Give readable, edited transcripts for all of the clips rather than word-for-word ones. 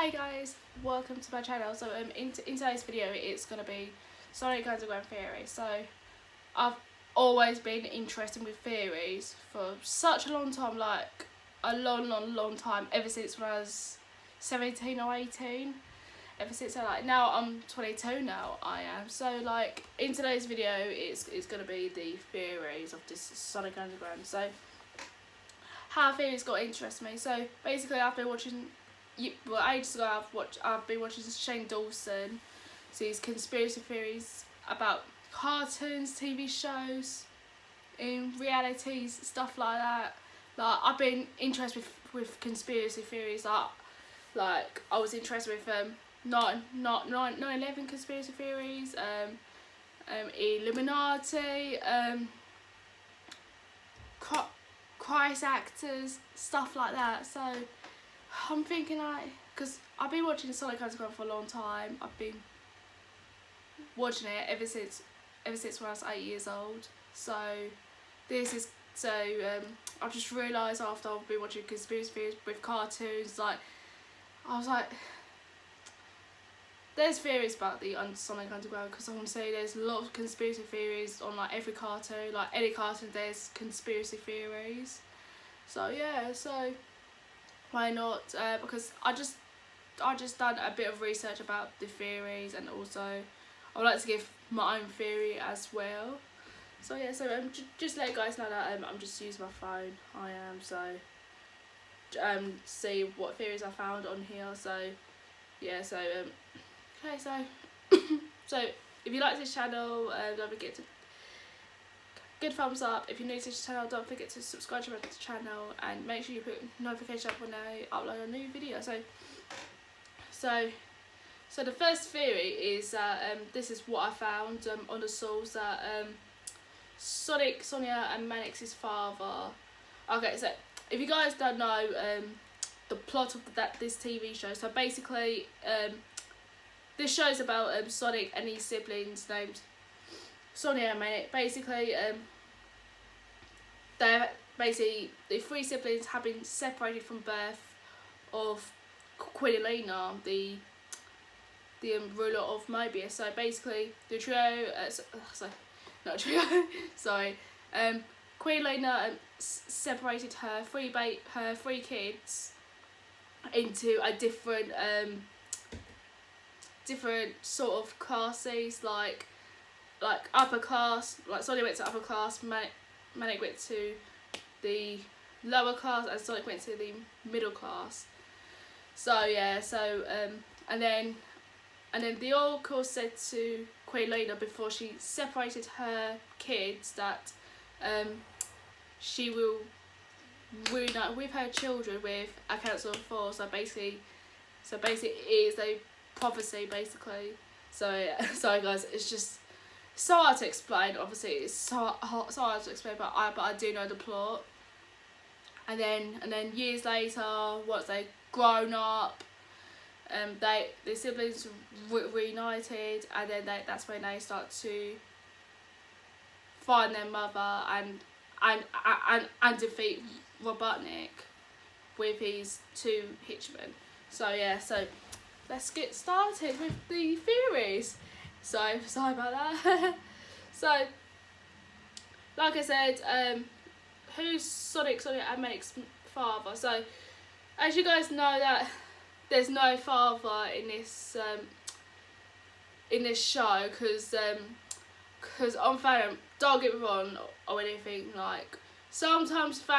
Hi guys, welcome to my channel. So in today's video it's going to be Sonic Underground theory. So I've always been interested with theories for such a long time, like a long time, ever since when I was 17 or 18. Ever since now I'm 22 now, I am. So like in today's video it's going to be the theories of this Sonic Underground. So how theories got interested me. So basically I've been watching ages ago I've been watching Shane Dawson, so his conspiracy theories about cartoons, TV shows, in realities, stuff like that. Like I've been interested with conspiracy theories. Like I was interested with 9/11 conspiracy theories, Illuminati, Christ actors, stuff like that. So I'm thinking because I've been watching Sonic Underground for a long time. I've been watching it ever since when I was 8 years old. So I've just realised after I've been watching conspiracy theories with cartoons, like I was like, there's theories about the Sonic Underground, because I want to say there's a lot of conspiracy theories on like every cartoon, like any cartoon there's conspiracy theories. So yeah, so why not? Because I just done a bit of research about the theories, and also I would like to give my own theory as well. So yeah, so just let you guys know that I'm just using my phone. I am, so see what theories I found on here. So yeah, so okay, so so if you like this channel, don't forget to good thumbs up. If you're new to this channel, don't forget to subscribe to the channel and make sure you put notification up when I upload a new video. So the first theory is that this is what I found on the source, that Sonic, Sonia and Manix's father. Okay, so if you guys don't know the plot of this TV show, so basically this show is about Sonic and his siblings named Sonia and Manic. Basically the three siblings have been separated from birth of Quinolina, the ruler of Mobius. So basically the trio, not trio, sorry, Quinolina separated her three kids into a different sort of classes, like upper class. Like Sonic went to upper class, Manic went to the lower class, and Sonic went to the middle class. So yeah, so and then the Oracle said to Quinolina before she separated her kids that she will reunite with her children with a council of four. So basically it is a prophecy, basically. So yeah, sorry guys, it's just so hard to explain. Obviously it's so hard to explain, but I do know the plot. And then years later, once they've grown up, the siblings reunited, and then that's when they start to find their mother and defeat Robotnik with his two hitchmen. So yeah, so let's get started with the theories. So sorry about that. So like I said, who's Sonic and Manic's father? So as you guys know, that there's no father in this show, because on fandom, don't get me wrong or anything, like sometimes stuff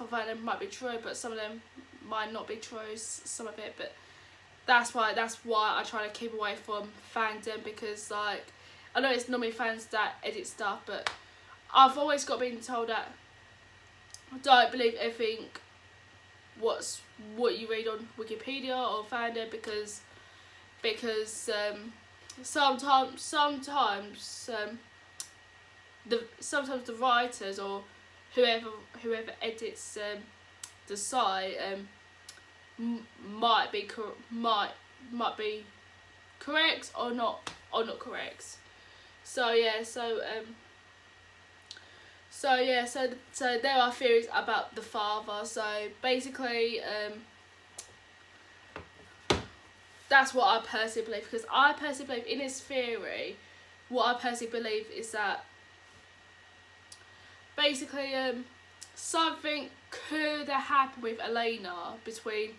on fandom might be true, but some of them might not be true, some of it. But that's why I try to keep away from fandom, because like I know it's normally fans that edit stuff, but I've always been told that don't believe everything what you read on Wikipedia or fandom, because sometimes the writers or whoever edits the site might be correct or not correct. So yeah, so there are theories about the father. So basically that's what I personally believe, because I personally believe in this theory, what I personally believe is that basically something could have happened with Elena between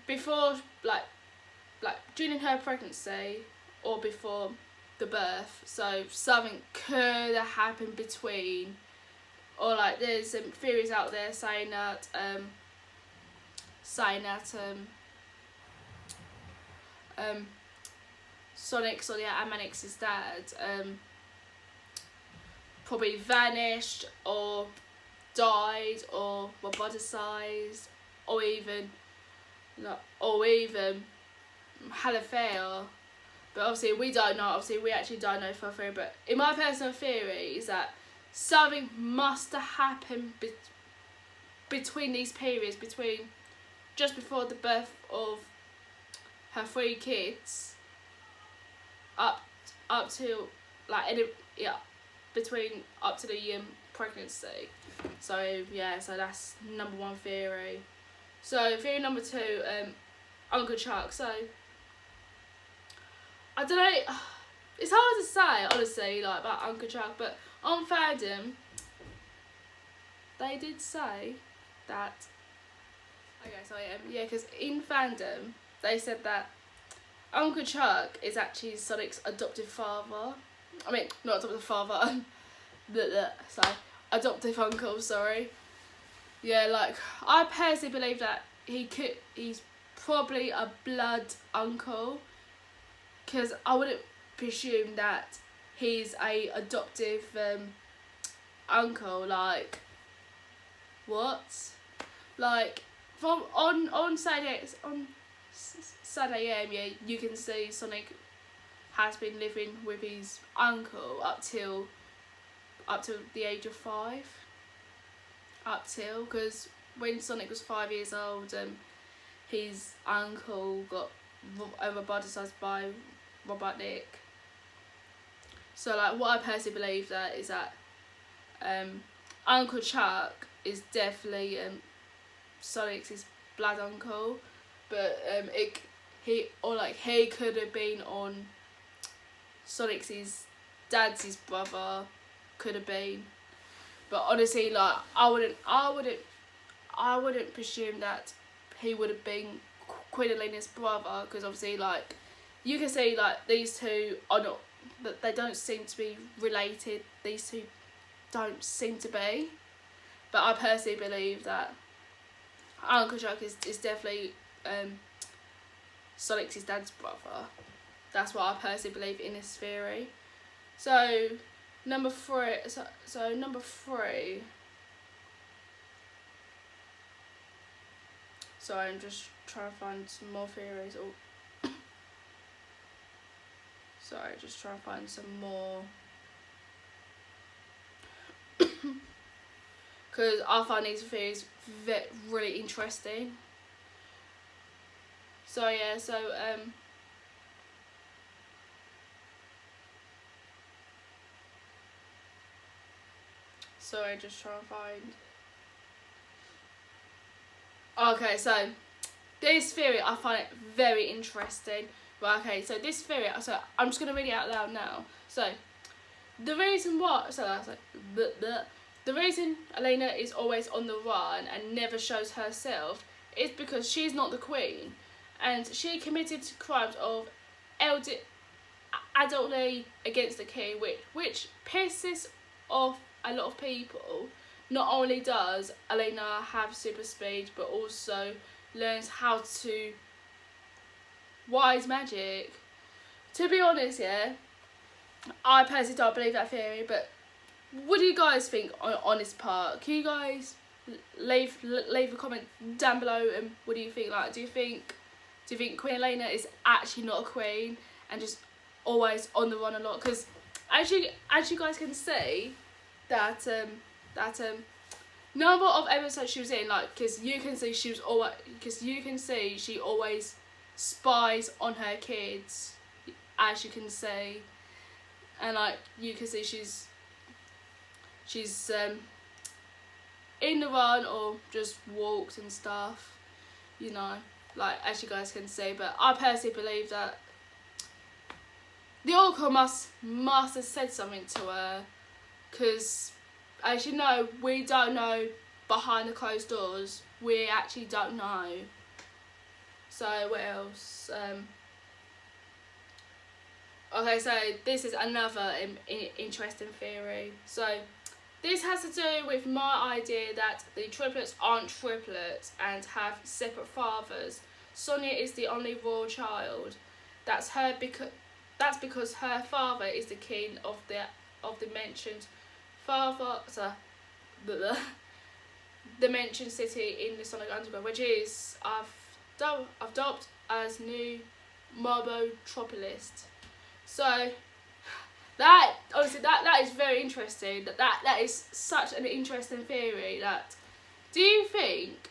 before, like during her pregnancy or before the birth. So something could have happened between, or like there's some theories out there saying that Sonic and Manix's dad probably vanished or died or roboticized or even had a affair. But obviously we don't know, we actually don't know for a theory, but in my personal theory is that something must have happened between these periods, between just before the birth of her 3 kids up to between up to the pregnancy. So yeah, so that's number 1 theory. So theory number 2, Uncle Chuck. So I don't know, it's hard to say honestly, like, about Uncle Chuck, but on Fandom they did say that, okay, so yeah, because in Fandom they said that Uncle Chuck is actually Sonic's adoptive father. I mean, not adoptive father, sorry, adoptive uncle, sorry. Yeah, like, I personally believe that he's probably a blood uncle, because I wouldn't presume that he's a adoptive uncle, like, what? Like, from on Saturday, yeah, you can see Sonic has been living with his uncle up till the age of 5. Because when Sonic was 5 years old, his uncle got roboticized by Robotnik. So, like, what I personally believe that is that Uncle Chuck is definitely Sonic's blood uncle, but he could have been on Sonic's dad's brother, could have been. But honestly, like, I wouldn't presume that he would have been Queen Elena's brother, because obviously, like, you can see, like, these two are not, that they don't seem to be related. These two don't seem to be. But I personally believe that Uncle Chuck is definitely Sonic's dad's brother. That's what I personally believe in this theory. So number 3. So number 3. Sorry, I'm just trying to find some more theories. Oh, sorry, just trying to find some more. Because I find these theories really interesting. So yeah, sorry, just trying to find. Okay, so this theory I find it very interesting. Right, okay, so this theory, so I'm just gonna read it out loud now. So the reason the reason Elena is always on the run and never shows herself is because she's not the queen, and she committed crimes of adultery against the king, which pisses off a lot of people. Not only does Elena have super speed, but also learns how to wise magic. To be honest, yeah, I personally don't believe that theory, but what do you guys think on this part? Can you guys leave a comment down below, and what do you think? Like, do you think Queen Elena is actually not a queen and just always on the run a lot? Because as you guys can see, that number of episodes she was in, like, because you can see she always spies on her kids, as you can see, and like you can see she's in the run or just walked and stuff, you know, like as you guys can see. But I personally believe that the Oracle must have said something to her, because as you know, we don't know behind the closed doors. We actually don't know. So what else? Okay, so this is another interesting theory. So this has to do with my idea that the triplets aren't triplets and have separate fathers. Sonia is the only royal child. That's because her father is the king of the mentioned the mentioned city in the Sonic Underground, which is I've dubbed as New Mobotropolis. So that obviously that is very interesting. That is such an interesting theory. That do you think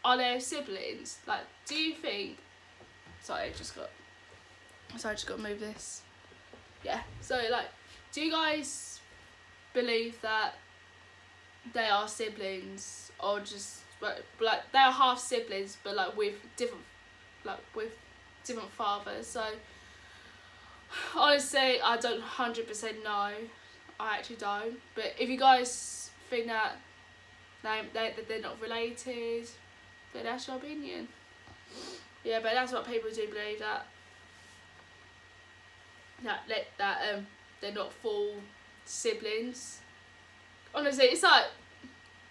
are there siblings? Like, do you think? Sorry, I just got to move this. Yeah. So like, do you guys believe that they are siblings, or just like they are half siblings, but like with different fathers? So honestly, I don't 100% know. I actually don't. But if you guys think that they're not related, then that's your opinion. Yeah, but that's what people do believe, that they're not full siblings. Honestly, it's like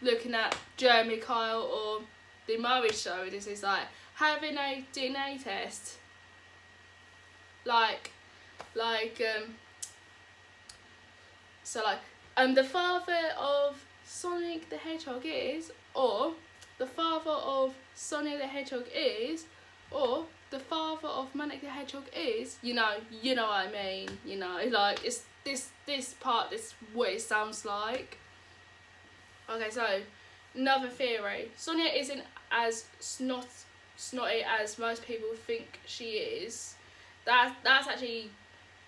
looking at Jeremy Kyle or the Murray Show. This is like having a DNA test. The father of Sonic the Hedgehog is, or the father of Sonic the Hedgehog is, or the father of Manic the Hedgehog is, you know what I mean, like it's this part, this what it sounds like. Okay, so another theory: Sonia isn't as snotty as most people think she is. That's actually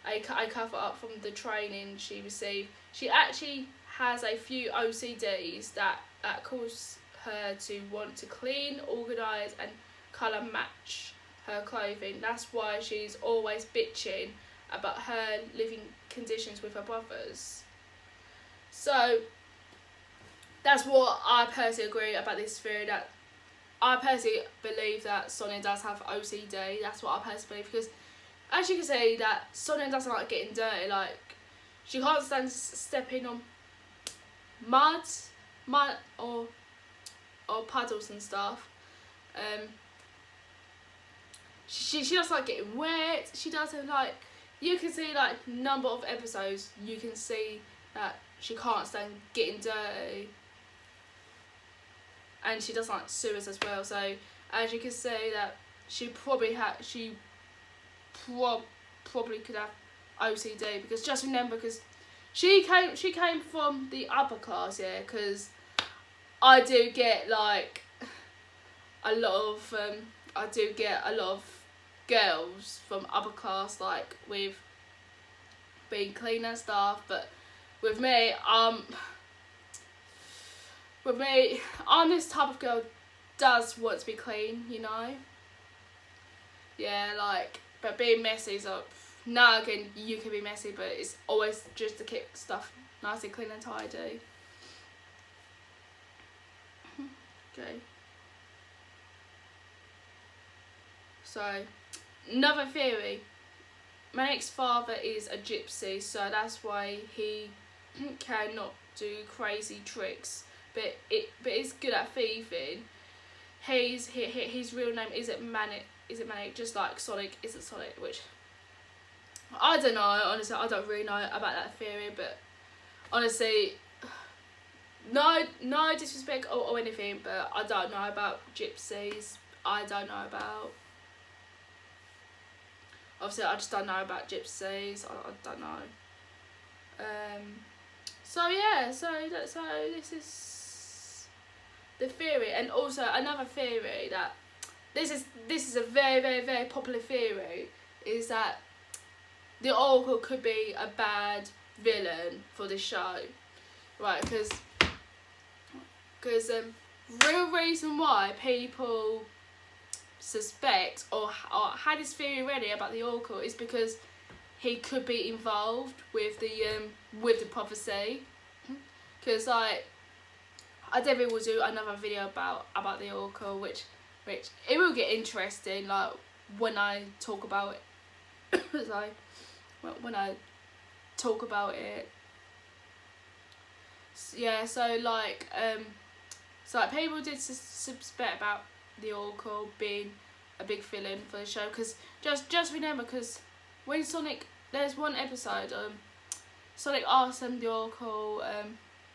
a cover up from the training she received. She actually has a few OCDs that cause her to want to clean, organise and colour match her clothing. That's why she's always bitching about her living conditions with her brothers. So that's what I personally agree about this theory, that I personally believe that Sonia does have OCD. That's what I personally believe, because as you can see, that Sonia doesn't like getting dirty. Like, she can't stand stepping on mud or puddles and stuff. She doesn't like getting wet. She doesn't like. You can see like number of episodes. You can see that she can't stand getting dirty, and she doesn't like sewers as well. So as you can see, that she probably probably could have OCD, because just remember, because she came from the upper class, yeah, because I do get like a lot of girls from upper class, like with being clean and stuff, but with me, I'm this type of girl does want to be clean, yeah, like, but being messy is like, now again, you can be messy, but it's always just to keep stuff nice and clean and tidy. Okay. So, another theory. Manic's father is a gypsy, so that's why he cannot do crazy tricks. But he's good at thieving. His real name isn't Manic, just like Sonic isn't Sonic, which I don't know. Honestly, I don't really know about that theory, but honestly, no disrespect or anything, but I don't know about gypsies. I just don't know about gypsies. I don't know. So yeah, so this is the theory, and also another theory that this is a very, very, very popular theory, is that the Oracle could be a bad villain for this show, right? Because Because real reason why people suspect or had this theory ready about the Oracle is because he could be involved with the prophecy. Because like, I definitely will do another video about the Oracle, which it will get interesting. Like when I talk about it, when I talk about it. Yeah, so like people did suspect about the Oracle being a big villain for the show, because just remember, because when Sonic, there's one episode Sonic asked the Oracle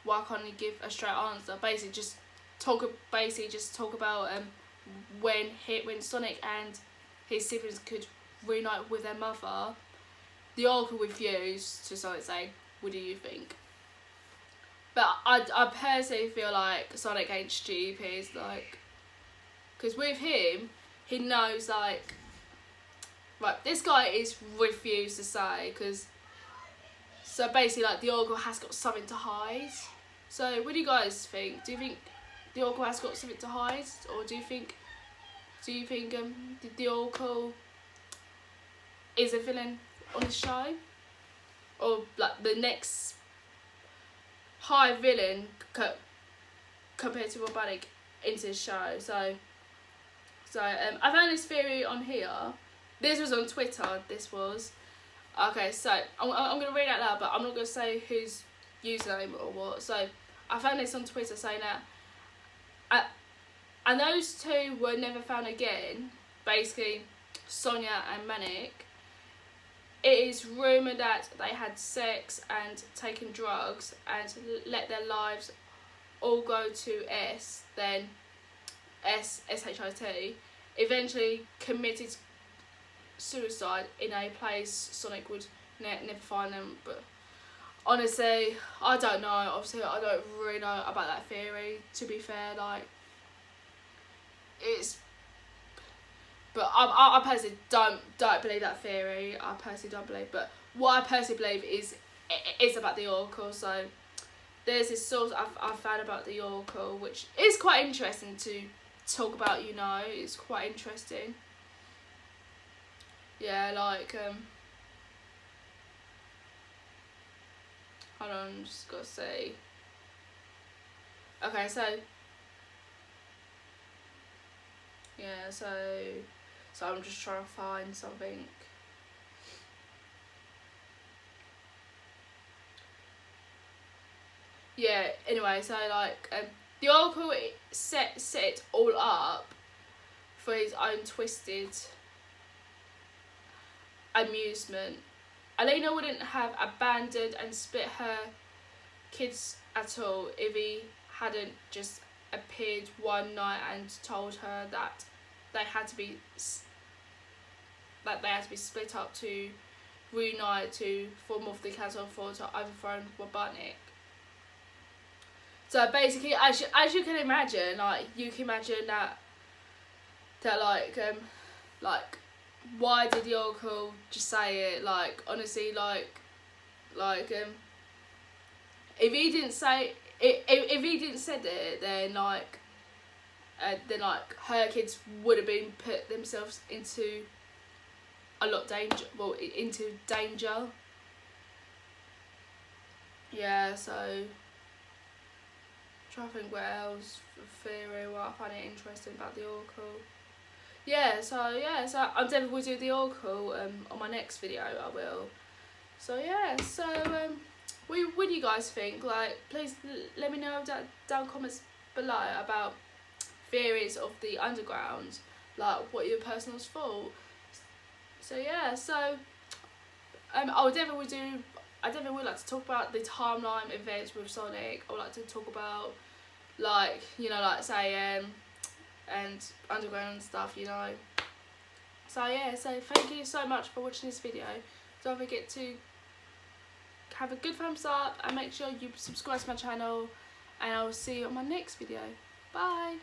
why can't he give a straight answer, basically just talk about when Sonic and his siblings could reunite with their mother. The Oracle refused to Sonic, saying, "What do you think?" But I personally feel like Sonic ain't stupid, like, because with him, he knows, like, right, this guy is refused to say, because, so basically, like, the Oracle has got something to hide. So, what do you guys think? Do you think the Oracle has got something to hide, or do you think the Oracle is a villain on the show, or like the next high villain compared to Robotnik into the show? So I found this theory on here. This was on Twitter. This was okay. So I'm gonna read it out loud, but I'm not gonna say whose username or what. So I found this on Twitter saying that, and those two were never found again. Basically, Sonia and Manic. It is rumoured that they had sex and taken drugs and let their lives all go to then SHIT, eventually committed suicide in a place Sonic would never find them. But honestly, I don't know. Obviously, I don't really know about that theory, to be fair. Like, it's... But I personally don't believe that theory. I personally don't believe. But what I personally believe is about the Oracle. So there's this source I've found about the Oracle, which is quite interesting to talk about. You know, it's quite interesting. Yeah, like hold on, just gotta say. Okay, so yeah, so I'm just trying to find something. Yeah, anyway, so like the Oracle set it all up for his own twisted amusement. Elena wouldn't have abandoned and split her kids at all if he hadn't just appeared one night and told her that they had to be split up to reunite to form off the Council of Four to overthrow Robotnik. So basically, as you can imagine, like, you can imagine that like why did the Oracle just say it? Like, honestly, like if he didn't say it, if he didn't said it, then like her kids would have been put themselves into a lot into danger. Yeah, so trying to think what else theory, what I find it interesting about the Oracle. Yeah, so I'm definitely will do the Oracle on my next video. I will. So yeah, so what do you guys think? Like, please let me know down comments below about theories of the underground, like what your personal thought. So yeah, so I definitely would like to talk about the timeline events with Sonic. I would like to talk about, like, you know, like say and underground and stuff, you know. So yeah, so thank you so much for watching this video. Don't forget to have a good thumbs up and make sure you subscribe to my channel, and I will see you on my next video. Bye.